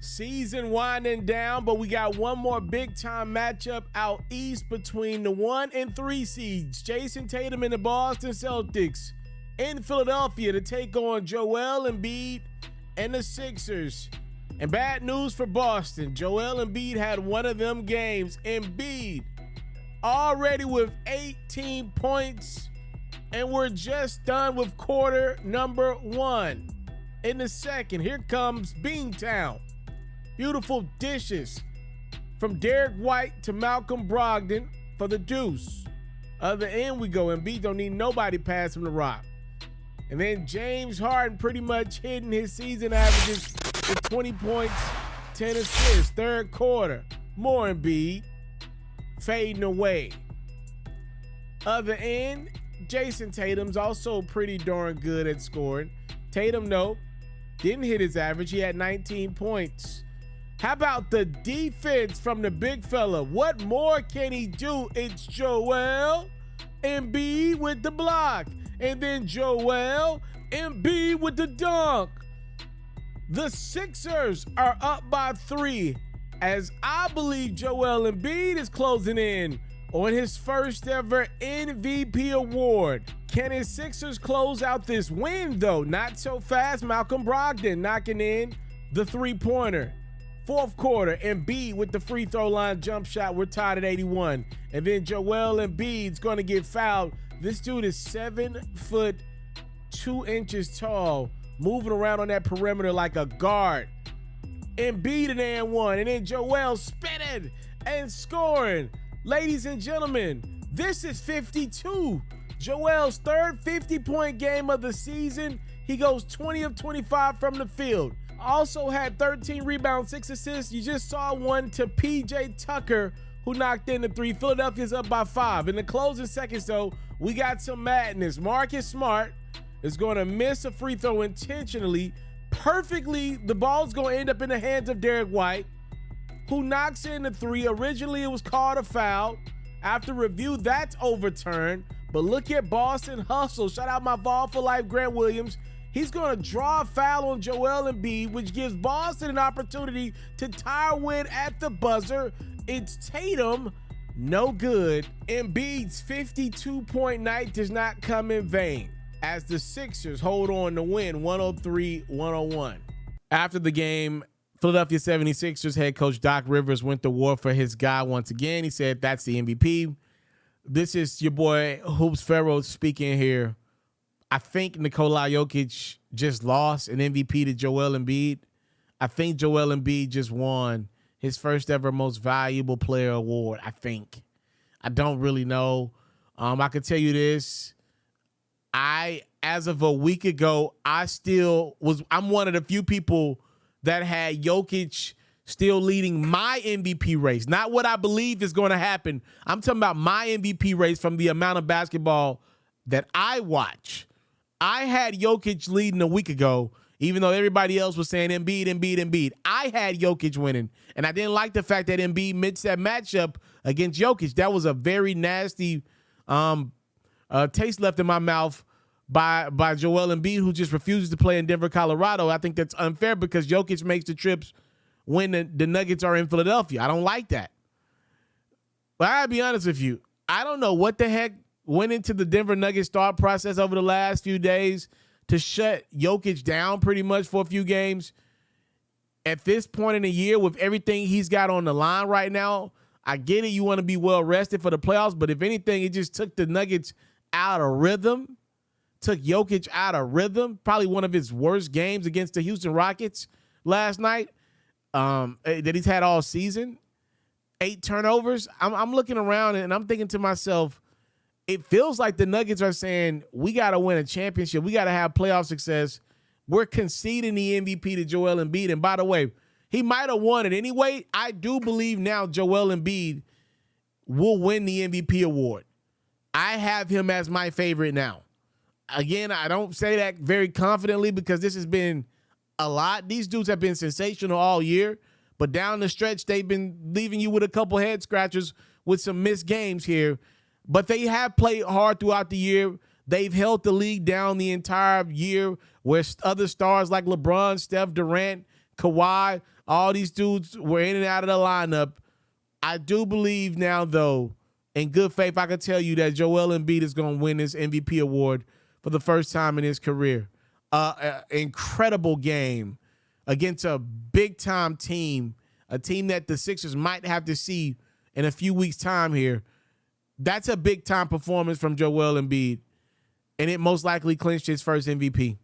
Season winding down, but we got one more big-time matchup out east between the 1 and 3 seeds, Jason Tatum and the Boston Celtics, in Philadelphia to take on Joel Embiid and the Sixers. And bad news for Boston. Joel Embiid had one of them games. Embiid already with 18 points, and we're just done with quarter number 1. In the second, here comes Beantown. Beautiful dishes from Derek White to Malcolm Brogdon for the deuce. Other end we go. Embiid don't need nobody pass him the rock. And then James Harden pretty much hitting his season averages with 20 points, 10 assists. Third quarter, more Embiid fading away. Other end, Jason Tatum's also pretty darn good at scoring. Tatum, no, didn't hit his average. He had 19 points. How about the defense from the big fella? What more can he do? It's Joel Embiid with the block. And then Joel Embiid with the dunk. The Sixers are up by 3 as I believe Joel Embiid is closing in on his first ever MVP award. Can his Sixers close out this win though? Not so fast. Malcolm Brogdon knocking in the three-pointer. Fourth quarter, Embiid with the free throw line jump shot. We're tied at 81. And then Joel Embiid's going to get fouled. This dude is 7 foot 2 inches tall, moving around on that perimeter like a guard. Embiid and one, and then Joel spinning and scoring. Ladies and gentlemen, this is 52. Joel's third 50-point game of the season. He goes 20 of 25 from the field. Also had 13 rebounds, 6 assists. You just saw one to PJ Tucker, who knocked in the 3. Philadelphia's up by 5. In the closing seconds, though, we got some madness. Marcus Smart is going to miss a free throw intentionally. Perfectly, the ball's going to end up in the hands of Derek White, who knocks in the 3. Originally, it was called a foul. After review, that's overturned. But look at Boston hustle. Shout out my Ball for Life, Grant Williams. He's going to draw a foul on Joel Embiid, which gives Boston an opportunity to tie a win at the buzzer. It's Tatum, no good. Embiid's 52-point night does not come in vain as the Sixers hold on to win 103-101. After the game, Philadelphia 76ers head coach Doc Rivers went to war for his guy once again. He said, that's the MVP. This is your boy Hoops FERRO speaking here. I think Nikola Jokic just lost an MVP to Joel Embiid. I think Joel Embiid just won his first ever most valuable player award, I think. I don't really know. I can tell you this. As of a week ago, I'm one of the few people that had Jokic still leading my MVP race. Not what I believe is going to happen. I'm talking about my MVP race from the amount of basketball that I watch. I had Jokic leading a week ago, even though everybody else was saying Embiid. I had Jokic winning, and I didn't like the fact that Embiid missed that matchup against Jokic. That was a very nasty taste left in my mouth by Joel Embiid, who just refuses to play in Denver, Colorado. I think that's unfair because Jokic makes the trips when the Nuggets are in Philadelphia. I don't like that. But I gotta be honest with you. I don't know what the heck went into the Denver Nuggets thought process over the last few days to shut Jokic down pretty much for a few games. At this point in the year, with everything he's got on the line right now, I get it. You want to be well rested for the playoffs, but if anything, it just took the Nuggets out of rhythm, took Jokic out of rhythm. Probably one of his worst games against the Houston Rockets last night that he's had all season. 8 turnovers. I'm looking around and I'm thinking to myself, it feels like the Nuggets are saying, we got to win a championship. We got to have playoff success. We're conceding the MVP to Joel Embiid. And by the way, he might have won it anyway. I do believe now Joel Embiid will win the MVP award. I have him as my favorite now. Again, I don't say that very confidently because this has been a lot. These dudes have been sensational all year. But down the stretch, they've been leaving you with a couple head scratchers with some missed games here. But they have played hard throughout the year. They've held the league down the entire year where other stars like LeBron, Steph, Durant, Kawhi All these dudes were in and out of the lineup. I do believe now, though, in good faith, I can tell you that Joel Embiid is going to win this MVP award for the first time in his career. Incredible game against a big-time team, a team that the Sixers might have to see in a few weeks' time here. That's a big-time performance from Joel Embiid, and it most likely clinched his first MVP.